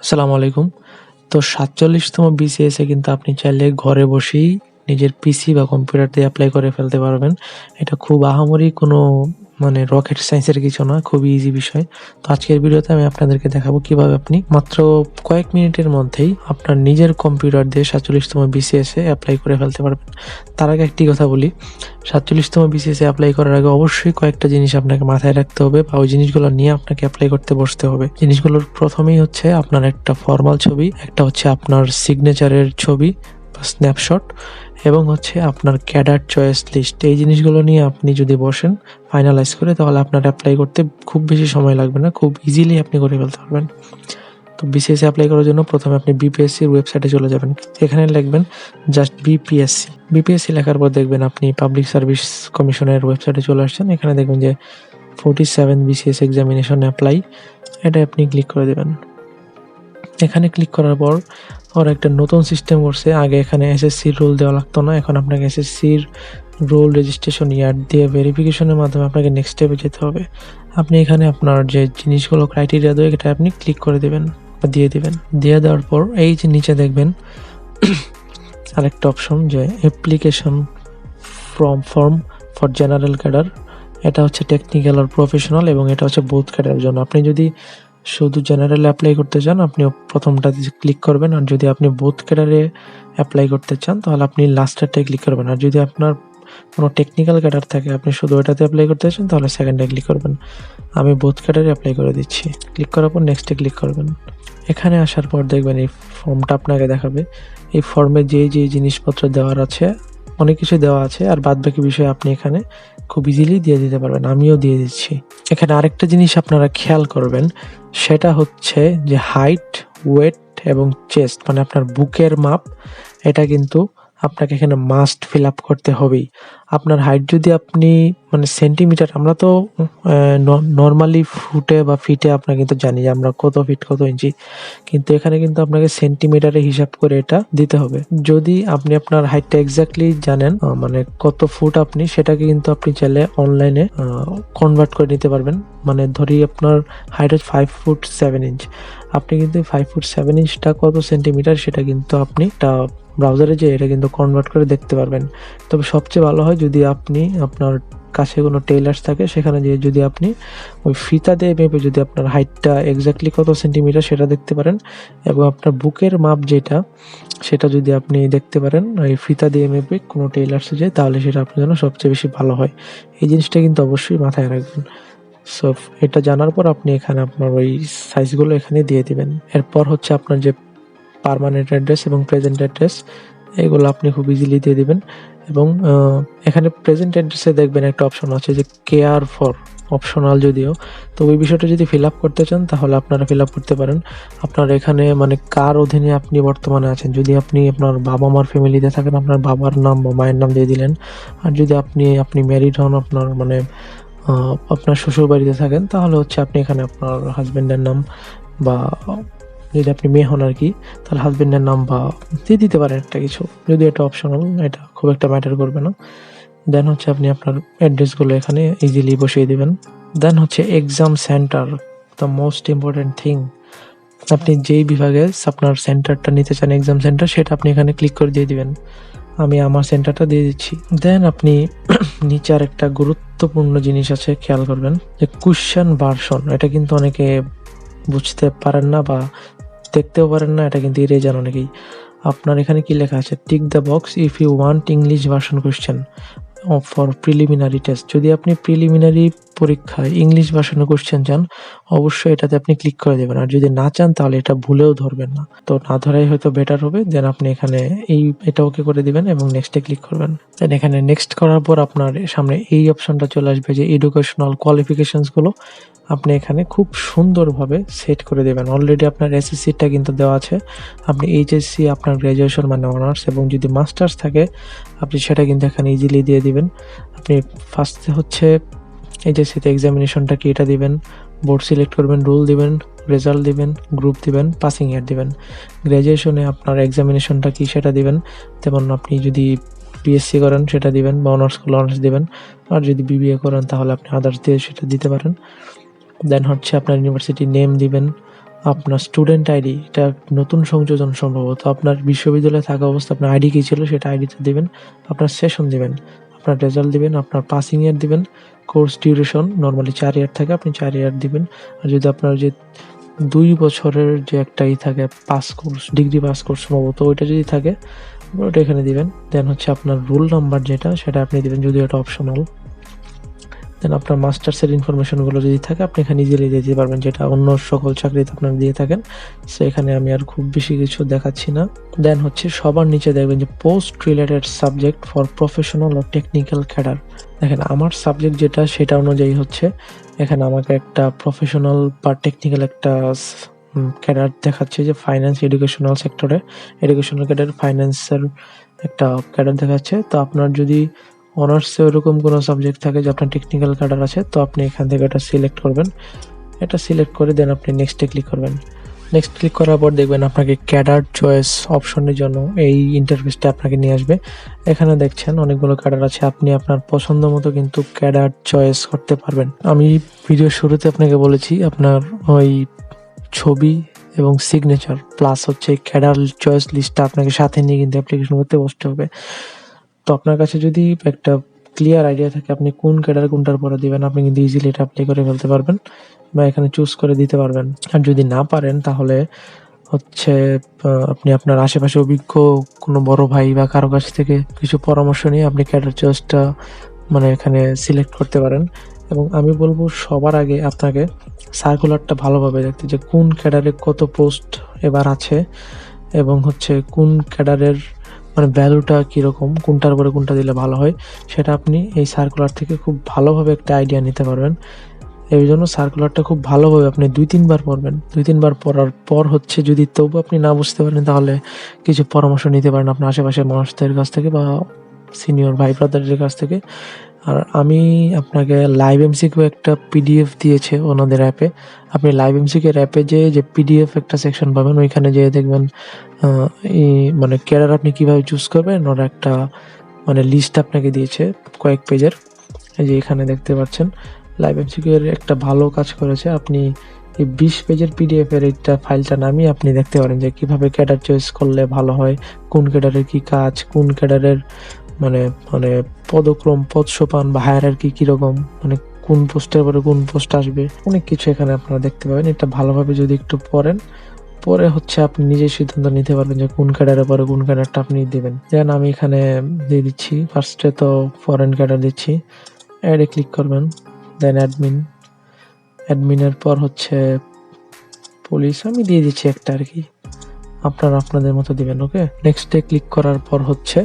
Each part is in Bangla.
আসসালামু আলাইকুম। তো ৪৭তম বিসিএস এ কিন্তু আপনি চাইলে ঘরে বসেই নিজের পিসি বা কম্পিউটার দিয়ে এপ্লাই করে ফেলতে পারবেন। এটা খুব আহামরি কোনো রকেট সায়েন্সের কিছু না, খুবই ইজি বিষয়। তো আজকের ভিডিওতে আমি আপনাদেরকে দেখাবো কিভাবে আপনি মাত্র কয়েক মিনিটের মধ্যেই আপনার নিজের কম্পিউটার দিয়ে ৪৭তম বিসিএস এ এপ্লাই করে ফেলতে পারবেন। তার আগে একটি কথা বলি, ৪৭তম বিসিএস এ এপ্লাই করার আগে অবশ্যই কয়েকটা জিনিস আপনাকে মাথায় রাখতে হবে বা ওই জিনিসগুলো নিয়ে আপনাকে এপ্লাই করতে বসতে হবে। জিনিসগুলোর প্রথমেই হচ্ছে আপনার একটা ফরমাল ছবি, একটা হচ্ছে আপনার সিগনেচারের ছবি বা স্ন্যাপশট, এবং হচ্ছে আপনার ক্যাডার চয়েস লিস্ট। এই জিনিসগুলো নিয়ে আপনি যদি বসেন ফাইনালাইজ করে, তাহলে আপনার অ্যাপ্লাই করতে খুব বেশি সময় লাগবে না, খুব ইজিলি আপনি করে ফেলতে পারবেন। তো বিসিএস অ্যাপ্লাই করার জন্য প্রথমে আপনি বিপিএসসির ওয়েবসাইটে চলে যাবেন। এখানে লিখবেন জাস্ট বিপিএসসি। বিপিএসসি লেখার পর দেখবেন আপনি পাবলিক সার্ভিস কমিশনের ওয়েবসাইটে চলে আসছেন। এখানে দেখবেন যে 47 বিসিএস এক্সামিনেশন অ্যাপ্লাই, এটা আপনি ক্লিক করে দেবেন। এখানে ক্লিক করার পর ওরা একটা নতুন সিস্টেম করছে। আগে এখানে এসএসসির রোল দেওয়া লাগতো না, এখন আপনাকে এসএসসির রোল রেজিস্ট্রেশন ইয়ার দিয়ে ভেরিফিকেশনের মাধ্যমে আপনাকে নেক্সট স্টেপে যেতে হবে। আপনি এখানে আপনার যে জিনিসগুলো ক্রাইটেরিয়া দেবে এটা আপনি ক্লিক করে দেবেন বা দিয়ে দেবেন। দিয়ে দেওয়ার পর এই যে নিচে দেখবেন আরেকটা অপশন যে application form for general cadre. এটা হচ্ছে টেকনিক্যাল আর প্রফেশনাল, এবং এটা হচ্ছে বোথ ক্যাডারের জন্য। আপনি যদি শুধু জেনারেল অ্যাপ্লাই করতে চান আপনি প্রথমটাতে ক্লিক করবেন, আর যদি আপনি বোথ ক্যাডারে অ্যাপ্লাই করতে চান তাহলে আপনি লাস্টেরটায় ক্লিক করবেন। আর যদি আপনার কোনো টেকনিক্যাল ক্যাডার থাকে আপনি শুধু ওটাতে অ্যাপ্লাই করতে চান তাহলে সেকেন্ডে ক্লিক করবেন। আমি বোথ ক্যাডারে অ্যাপ্লাই করে দিচ্ছি। ক্লিক করার পর নেক্সটে ক্লিক করবেন। এখানে আসার পর দেখবেন এই ফর্মটা আপনাকে দেখাবে। এই ফর্মে যে জিনিসপত্র দেওয়ার আছে অনেক কিছু দেওয়া আছে, আর বাদ বাকি বিষয় আপনি এখানে খুব ইজিলি দিয়ে দিতে পারবেন। আমিও দিয়ে দিচ্ছি। এখানে আরেকটা জিনিস আপনারা খেয়াল করবেন, সেটা হচ্ছে যে হাইট, ওয়েট এবং চেস্ট, আপনার বুকের মাপ, এটা কিন্তু আপনাকে এখানে মাস্ট ফিল আপ করতে হবেই। আপনার হাইট যদি আপনি সেন্টিমিটার, আমরা তো নর্মালি ফুটে বা ফিটে আপনার কিন্তু জানি যে আমরা কত ফিট কত ইঞ্চি, কিন্তু এখানে কিন্তু আপনাকে সেন্টিমিটারে হিসাব করে এটা দিতে হবে। যদি আপনি আপনার হাইটটা এক্স্যাক্টলি জানেন, কত ফুট আপনি, সেটাকে কিন্তু আপনি চাইলে অনলাইনে কনভার্ট করে নিতে পারবেন। ধরি আপনার হাইট হচ্ছে 5 ফুট 7 ইঞ্চ, আপনি কিন্তু 5 ফুট 7 ইঞ্চটা কত সেন্টিমিটার সেটা কিন্তু আপনি ব্রাউজারে যে এটা কিন্তু কনভার্ট করে দেখতে পারবেন। তবে সবচেয়ে ভালো হয় যদি আপনি আপনার কাছে কোনো টেইলার্স থাকে সেখানে যেয়ে যদি আপনি ওই ফিতা দিয়ে মেপে যদি আপনার হাইটটা এক্স্যাক্টলি কত সেন্টিমিটার সেটা দেখতে পারেন, এবং আপনার বুকের মাপ যেটা সেটা যদি আপনি দেখতে পারেন ওই ফিতা দিয়ে মেপে কোনো টেইলার্সে যায়, তাহলে সেটা আপনার জন্য সবচেয়ে বেশি ভালো হয়। এই জিনিসটা কিন্তু অবশ্যই মাথায় রাখবেন। সো এটা জানার পর আপনি এখানে আপনার ওই সাইজগুলো এখানে দিয়ে দিবেন। এরপর হচ্ছে আপনার যে পার্মানেন্ট অ্যাড্রেস এবং প্রেজেন্ট অ্যাড্রেস, এগুলো আপনি খুব ইজিলি দিয়ে দিবেন। এবং এখানে প্রেজেন্ট অ্যাড্রেসে দেখবেন একটা অপশন আছে যে কেয়ার ফর, অপশনাল যদিও, তো ওই বিষয়টা যদি ফিল আপ করতে চান তাহলে আপনারা ফিল আপ করতে পারেন। আপনার এখানে কার অধীনে আপনি বর্তমানে আছেন। যদি আপনি আপনার বাবা মার ফ্যামিলিতে থাকেন আপনার বাবার নাম বা মায়ের নাম দিয়ে দিলেন, আর যদি আপনি ম্যারিড হন আপনার আপনার শ্বশুর বাড়িতে থাকেন তাহলে হচ্ছে আপনি এখানে আপনার হাজবেন্ডের নাম, বা যদি আপনি মেয়ে হন আর কি, তাহলে হাজবেন্ডের নাম বা দিয়ে দিতে পারেন একটা কিছু, যদি এটা অপশনাল, এটা খুব একটা ম্যাটার করবে না। দেন হচ্ছে আপনি আপনার অ্যাড্রেসগুলো এখানে ইজিলি বসিয়ে দিবেন। দেন হচ্ছে exam centre, the most important thing. আপনি যেই বিভাগে আপনার সেন্টারটা নিতে চান এক্সাম সেন্টার, সেটা আপনি এখানে ক্লিক করে দিয়ে দিবেন। আমি আমার সেন্টারটা দিয়ে দিচ্ছি। দেন আপনি নিচে আর একটা গুরুত্বপূর্ণ জিনিস আছে, খেয়াল করবেন যে কোশ্চেন ভার্সন। এটা কিন্তু অনেকে বুঝতে পারেন না বা দেখতেও পারেন না, এটা কিন্তু এড়িয়ে যান অনেকেই। আপনার এখানে কি লেখা আছে, tick the box if you want English version question for preliminary test. যদি আপনি প্রিলিমিনারি পরীক্ষায় ইংলিশ ভার্সনে কোশ্চেন চান অবশ্যই এটাতে আপনি ক্লিক করে দেবেন, আর যদি না চান তাহলে এটা ভুলেও ধরবেন না। তো না ধরাই হয়তো বেটার হবে। দেন আপনি এখানে এটা ওকে করে দিবেন এবং নেক্সটে ক্লিক করবেন। দেন এখানে নেক্সট করার পর আপনার সামনে এই অপশনটা চলে আসবে যে এডুকেশনাল কোয়ালিফিকেশনসগুলো আপনি এখানে খুব সুন্দরভাবে সেট করে দেবেন। অলরেডি আপনার এসএসসিটা কিন্তু দেওয়া আছে, আপনি এইচএসসি, আপনার গ্র্যাজুয়েশন অনার্স, এবং যদি মাস্টার্স থাকে আপনি সেটা কিন্তু এখানে ইজিলি দিয়ে দিবেন। আপনি ফার্স্টে হচ্ছে এইচএসসিতে এক্সামিনেশনটা কি এটা দিবেন, বোর্ড সিলেক্ট করবেন, রোল দিবেন, রেজাল্ট দিবেন, গ্রুপ দিবেন, পাসিং ইয়ার দিবেন। গ্র্যাজুয়েশনে আপনার এক্সামিনেশনটা কি সেটা দিবেন, যেমন আপনি যদি বিএসসি করেন সেটা দিবেন, বা অনার্স করলে অনার্স দিবেন, আর যদি বিবিএ করেন তাহলে আপনি আদার্স দিয়ে সেটা দিতে পারেন। দেন হচ্ছে আপনার ইউনিভার্সিটি নেম দিবেন, আপনার স্টুডেন্ট আইডি, এটা নতুন সংযোজন সম্ভবত। আপনার বিশ্ববিদ্যালয়ে থাকা অবস্থায় আপনার আইডি কি ছিল সেটা আইডিতে দিবেন, আপনার সেশন দিবেন, আপনার রেজাল্ট দিবেন, আপনার পাসিং ইয়ার দিবেন, কোর্স ডিউরেশন নরমালি 4 ইয়ার থাকে, আপনি 4 ইয়ার দিবেন। আর যদি আপনার যে 2 বছরের যে একটা থাকে pass course, degree pass course সম্ভবত, ওইটা যদি থাকে ওটা এখানে দিবেন। দেন হচ্ছে আপনার রোল নাম্বার যেটা, সেটা আপনি দিবেন, যদিও এটা অপশনাল। দেন আপনার মাস্টার্সের ইনফরমেশনগুলো যদি থাকে আপনি এখানে ইজিলি দিতে পারবেন, যেটা অন্য সকল চাকরিতে আপনারা দিয়ে থাকেন। সো এখানে আমি আর খুব বেশি কিছু দেখাচ্ছি না। দেন হচ্ছে সবার নিচে দেখবেন যে post related subject for professional ও টেকনিক্যাল ক্যাডার। দেখেন আমার সাবজেক্ট যেটা সেটা অনুযায়ী হচ্ছে এখানে আমাকে একটা প্রফেশনাল বা টেকনিক্যাল একটা ক্যাডার দেখাচ্ছে, যে ফাইন্যান্স এডুকেশনাল সেক্টরে, এডুকেশনাল ক্যাডার ফাইন্যান্সের একটা ক্যাডার দেখাচ্ছে। তো আপনার যদি অনার্সে ওরকম কোনো সাবজেক্ট থাকে যে আপনার টেকনিক্যাল ক্যাডার আছে, তো আপনি এখান থেকে এটা সিলেক্ট করবেন। এটা সিলেক্ট করে দেন আপনি নেক্সটে ক্লিক করবেন। নেক্সট ক্লিক করার পর দেখবেন আপনাকে ক্যাডার চয়েস অপশনের জন্য এই ইন্টারফেসটা আপনাকে নিয়ে আসবে। এখানে দেখছেন অনেকগুলো ক্যাডার আছে, আপনি আপনার পছন্দ মতো কিন্তু ক্যাডার চয়েস করতে পারবেন। আমি ভিডিওর শুরুতে আপনাকে বলেছি আপনার ওই ছবি এবং সিগনেচার প্লাস হচ্ছে ক্যাডার চয়েস লিস্টটা আপনাকে সাথে নিয়ে কিন্তু অ্যাপ্লিকেশন করতে বসতে হবে। তো আপনার কাছে যদি একটা ক্লিয়ার আইডিয়া থাকে আপনি কোন ক্যাডার কোনটার পরে দিবেন, আপনি কিন্তু ইজিলি এটা অ্যাপ্লাই করে ফেলতে পারবেন বা এখানে চুজ করে দিতে পারবেন। আর যদি না পারেন তাহলে হচ্ছে আপনি আপনার আশেপাশে অভিজ্ঞ কোনো বড় ভাই বা কারো কাছ থেকে কিছু পরামর্শ নিয়ে আপনি ক্যাডার চয়েসটা মানে এখানে সিলেক্ট করতে পারেন। এবং আমি বলবো সবার আগে আপনাকে সার্কুলারটা ভালোভাবে দেখতে, যে কোন ক্যাডারে কত পোস্ট এবার আছে এবং হচ্ছে কোন ক্যাডারের মানে ভ্যালুটা কীরকম, কোনটার পরে কোনটা দিলে ভালো হয়, সেটা আপনি এই সার্কুলার থেকে খুব ভালোভাবে একটা আইডিয়া নিতে পারবেন। এই জন্য সার্কুলারটা খুব ভালোভাবে আপনি 2-3 বার পড়বেন। 2-3 বার পড়ার পর হচ্ছে যদি তবু আপনি না বুঝতে পারেন তাহলে কিছু পরামর্শ নিতে পারেন আপনার আশেপাশের মানুষদের কাছ থেকে বা সিনিয়র ভাই ব্রাদারদের কাছ থেকে। আর আমি আপনাকে লাইভ এমসিকিউ একটা পিডিএফ দিয়েছে ওনাদের অ্যাপে, আপনি লাইভ এমসিকিউ এর অ্যাপে যে পিডিএফ একটা সেকশন পাবেন, ওইখানে যেয়ে দেখবেন মানে ক্যাডার আপনি কিভাবে চুজ করবেন ওরা একটা মানে লিস্ট আপনাকে দিয়েছে কয়েক পেজের। এই যে এখানে দেখতে পাচ্ছেন লাইভ এমসিকিউ এর একটা ভালো কাজ করেছে। আপনি এই 20 পেজের পিডিএফ এর একটা ফাইলটা নামিয়ে আপনি দেখতে পারেন যে কিভাবে ক্যাডার চয়েস করলে ভালো হয়, কোন ক্যাডারের কি কাজ, কোন ক্যাডারের মানে মানে পদক্রম, পদ সোপান বা হায়ারার্কি কিরকম, মানে কোন পোস্টের পরে কোন পোস্ট আসবে, অনেক কিছু এখানে আপনারা দেখতে পাবেন। এটা ভালোভাবে যদি একটু পড়েন, পরে হচ্ছে আপনি নিজেই সিদ্ধান্ত নিতে পারবেন যে কোন ক্যাডারের পরে কোন ক্যাডারটা আপনি দিবেন। যেন আমি এখানে দিয়ে দিচ্ছি, ফার্স্টে তো ফরেন ক্যাডার দিচ্ছি, অ্যাডে ক্লিক করবেন, দেন অ্যাডমিনের পর হচ্ছে পুলিশ আমি দিয়ে দিচ্ছি একটা আর কি, আপনারা আপনাদের মতো দিবেন। ওকে, নেক্সটে ক্লিক করার পর হচ্ছে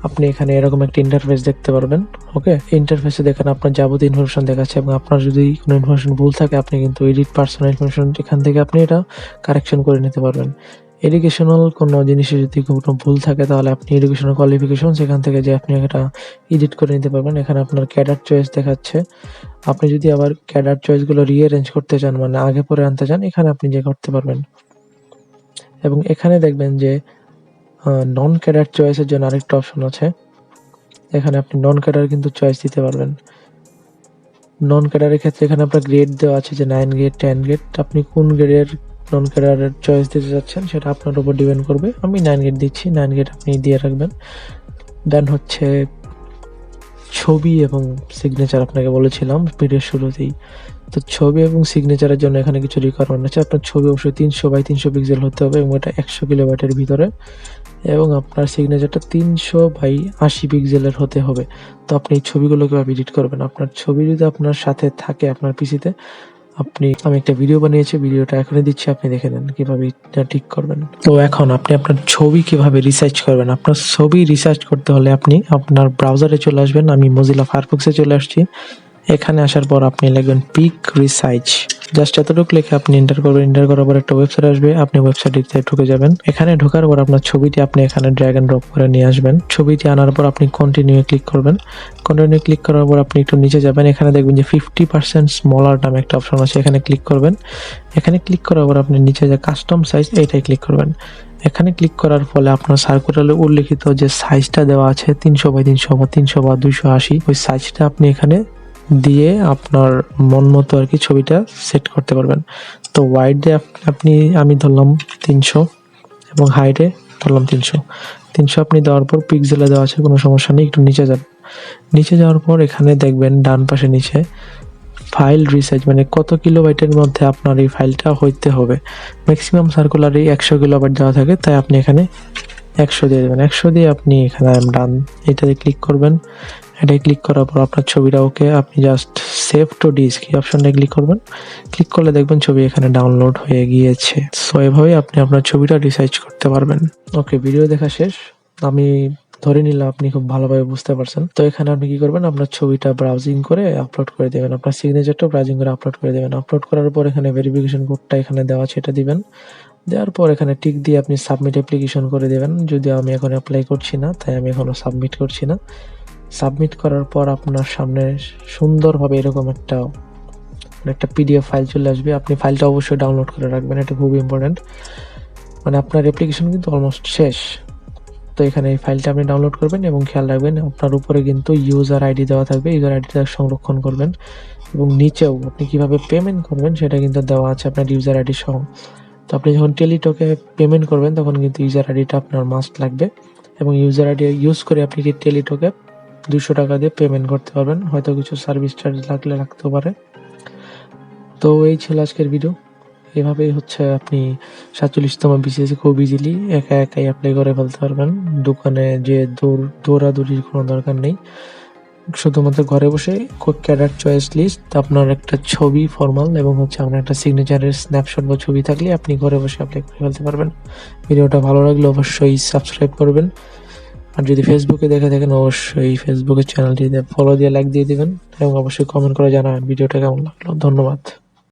আপনি এখানে এরকম একটা ইন্টারফেস দেখতে পারবেন। ওকে, ইন্টারফেসে দেখেন আপনার যাবতীয় ইনফরমেশন দেখাচ্ছে এবং আপনার যদি কোনো ইনফরমেশন ভুল থাকে আপনি কিন্তু এডিট পার্সোনাল ইনফরমেশন এখান থেকে আপনি এটা কারেকশন করে নিতে পারবেন। এডুকেশনাল কোনো জিনিসে যদি কোনো ভুল থাকে তাহলে আপনি এডুকেশনাল কোয়ালিফিকেশন সেখান থেকে যে আপনি এটা এডিট করে নিতে পারবেন। এখানে আপনার ক্যাডার চয়েস দেখাচ্ছে, আপনি যদি আবার ক্যাডার চয়েসগুলো রিঅ্যারেঞ্জ করতে চান মানে আগে পরে আনতে চান, এখানে আপনি যে করতে পারবেন। এবং এখানে দেখবেন যে নন ক্যাডার চয়েসের জন্য আরেকটা অপশন আছে, এখানে আপনি নন ক্যাডার কিন্তু চয়েস দিতে পারবেন। নন ক্যাডারের ক্ষেত্রে এখানে আপনার গ্রেড দেওয়া আছে যে 9 গ্রেড 10 গ্রেড, আপনি কোন গ্রেডের নন ক্যাডারের চয়েস দিতে যাচ্ছেন সেটা আপনার উপর ডিপেন্ড করবে। আমি 9 গ্রেড দিচ্ছি, 9 গ্রেড আপনি দিয়ে রাখবেন। দেন হচ্ছে ছবি এবং সিগনেচার আপনাকে বলেছিলাম ভিডিওর শুরুতেই, তো ছবি এবং সিগনেচারের জন্য এখানে কিছু রিকোয়ারমেন্ট আছে। আপনার ছবি অবশ্যই 300x300 পিক্সেল হতে হবে এবং এটা 100 কিলোবাইটের ভিতরে, এবং আপনার সিগনেচারটা 300x80 পিক্সেলের হতে হবে। তো আপনি এই ছবিগুলো কিভাবে এডিট করবেন, আপনার ছবি যদি আপনার সাথে থাকে আপনার পিসিতে, আমি একটা ভিডিও বানিয়েছি, ভিডিওটা এখনই দিচ্ছি, আপনি দেখে নেন কিভাবে এটা ঠিক করবেন। তো এখন আপনি আপনার ছবি কিভাবে রিসার্চ করবেন, আপনার ছবি রিসার্চ করতে হলে আপনি আপনার ব্রাউজারে চলে আসবেন। আমি মোজিলা ফায়ারফক্সে চলে আসছি। এখানে আসার পর আপনি লিখবেন পিক রিসার্চ, জাস্ট এতটুকু লিখে আপনি এন্টার করবেন। এন্টার করার পর একটা ওয়েবসাইট আসবে, আপনি ওয়েবসাইটে ঢুকে যাবেন। এখানে ঢোকার পর আপনার ছবিটি আপনি এখানে ড্র্যাগ এন্ড ড্রপ করে নিয়ে আসবেন। ছবিটি আনার পর আপনি কন্টিনিউ ক্লিক করবেন। কন্টিনিউ ক্লিক করার পর আপনি একটু নিচে যাবেন, এখানে দেখবেন যে 50% স্মলার নামে একটা অপশন আছে, এখানে ক্লিক করবেন। এখানে ক্লিক করার পর আপনি নিচে যে কাস্টম সাইজ এইটাই ক্লিক করবেন। এখানে ক্লিক করার ফলে আপনার সার্কুলারে উল্লেখিত যে সাইজটা দেওয়া আছে 300x300 বা 300x280, ওই সাইজটা আপনি এখানে দিয়ে আপনার মন মতো আর কি ছবিটা সেট করতে পারবেন। তো ওয়াইডে আপনি আমি ধরলাম 300 এবং হাইটে ধরলাম 300 আপনি দেওয়ার পর পিক্সেলে দেওয়া আছে, কোনো সমস্যা নেই। একটু নিচে যান, নিচে যাওয়ার পর এখানে দেখবেন ডান পাশে নিচে ফাইল রিসাইজ, মানে কত কিলোবাইটের মধ্যে আপনার এই ফাইলটা হইতে হবে। ম্যাক্সিমাম সার্কুলারে 100 কিলোবাইট দেওয়া থাকে, তাই আপনি এখানে 100 দিয়ে দেবেন। 100 দিয়ে আপনি এখানে ডান এটাতে ক্লিক করবেন। এটাই ক্লিক করার পর আপনার ছবিটা ওকে, আপনি জাস্ট সেভ টু ডিস্ক এই অপশনটায় ক্লিক করবেন। ক্লিক করলে দেখবেন ছবি এখানে ডাউনলোড হয়ে গিয়েছে। সো এভাবে আপনি আপনার ছবিটা রিসাইজ করতে পারবেন। ওকে, ভিডিও দেখা শেষ। আমি ধরে নিলাম আপনি খুব ভালোভাবে বুঝতে পারছেন। তো এখানে আপনি কি করবেন, আপনার ছবিটা ব্রাউজিং করে আপলোড করে দেবেন, আপনার সিগনেচারটা ব্রাউজিং করে আপলোড করে দেবেন। আপলোড করার পর এখানে ভেরিফিকেশন কোডটা এখানে দেওয়া আছে, এটা দিবেন। দেওয়ার পর এখানে টিক দিয়ে আপনি সাবমিট অ্যাপ্লিকেশন করে দেবেন। যদিও আমি এখন অ্যাপ্লাই করছি না, তাই আমি এখনো সাবমিট করছি না। সাবমিট করার পর আপনার সামনে সুন্দরভাবে এরকম একটা পিডিএফ ফাইল চলে আসবে। আপনি ফাইলটা অবশ্যই ডাউনলোড করে রাখবেন, এটা খুব ইম্পর্টেন্ট। মানে আপনার অ্যাপ্লিকেশন কিন্তু অলমোস্ট শেষ। তো এখানে এই ফাইলটা আপনি ডাউনলোড করবেন এবং খেয়াল রাখবেন আপনার উপরে কিন্তু ইউজার আইডি দেওয়া থাকবে, ইউজার আইডিটা সংরক্ষণ করবেন। এবং নিচেও আপনি কিভাবে পেমেন্ট করবেন সেটা কিন্তু দেওয়া আছে আপনার ইউজার আইডি সহ। তো আপনি যখন টেলিটকে পেমেন্ট করবেন তখন কিন্তু ইউজার আইডিটা আপনার মাস্ট লাগবে, এবং ইউজার আইডি ইউজ করে আপনি কি টেলিটকে 200 টাকা দিয়ে পেমেন্ট করতে পারবেন। হয়তো কিছু সার্ভিস চার্জ লাগতে পারে। তো এই ছিল আজকের ভিডিও। এভাবেই হচ্ছে আপনি 47তম বিসিএস খুব ইজিলি একাই অ্যাপ্লাই করে ফেলতে পারবেন। দোকানে যে দৌড়াদৌড়ির কোনো দরকার নেই। শুধুমাত্র ঘরে বসে ক্যাডার চয়েস লিস্ট, আপনার একটা ছবি ফর্মাল এবং হচ্ছে আপনার একটা সিগনেচারের স্ন্যাপশট বা ছবি থাকলে আপনি ঘরে বসে অ্যাপ্লাই করে ফেলতে পারবেন। ভিডিওটা ভালো লাগলে অবশ্যই সাবস্ক্রাইব করবেন। আর যদি ফেসবুকে দেখে থাকেন অবশ্যই ফেসবুকের চ্যানেলটিতে ফলো দিয়ে লাইক দিয়ে দিবেন এবং অবশ্যই কমেন্ট করে জানাবেন ভিডিওটা কেমন লাগলো। ধন্যবাদ।